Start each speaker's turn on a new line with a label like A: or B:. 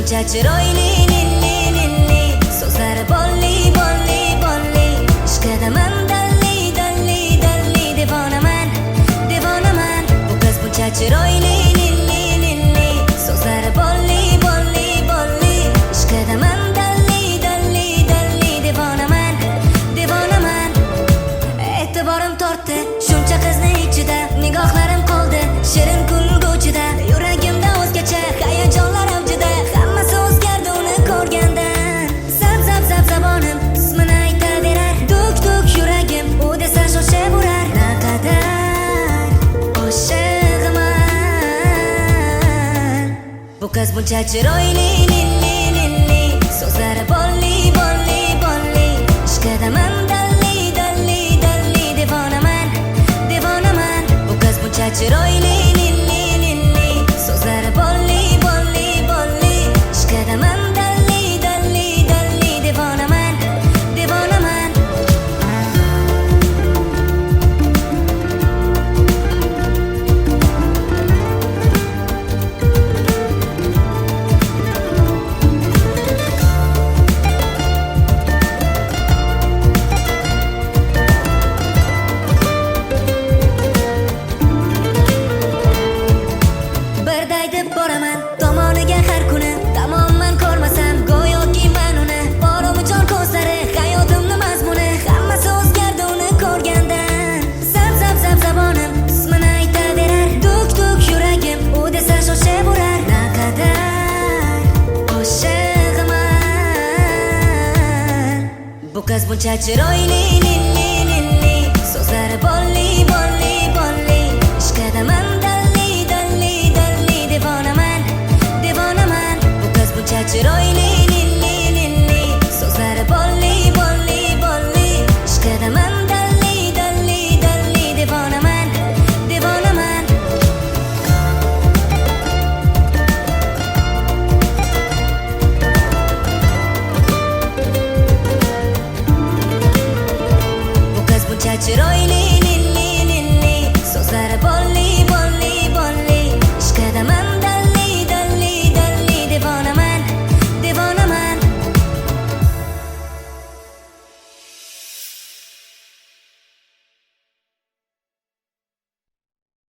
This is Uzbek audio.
A: buncha chiroyli, lilli so'zlari bolli ishqadaman, dalli devonaman. Bu qiz buncha chiroyli, lilli so'zlari bolli ishqadaman, dalli devonaman. E'tiborim tortdi shuncha qizni ichida, nigohlarim qoldi shirin kulguchida, yuragimda o'zgacha hayajonlar avjida, hammasi o'zgardi uni ko'rgandan. Zabonim ismini aytaverar, duk yuragim u desa shoshib urar. Naqadar oshiqman, bu qiz buncha chiroyli, lilli so'zlari bolli ishqadaman, dalli devonaman. Bu qiz buncha chiroyli, lilli so'zlari bolli ishqadaman, dalli devonaman. Birday deb boraman tomoniga har kuni, tamomman ko'rmasam go'yoki men uni. Borumijon ko'zlari hayotimni mazmuni, hammasi o'zgardi uni ko'rgandan. Zabonim ismini aytaverar, duk yuragim u desa shoshib urar. Naqadar oshiqman, bu qiz buncha chiroyli, lilli so'zlari bolli ishqadaman, dalli devonaman. Bu qiz buncha chiroyli.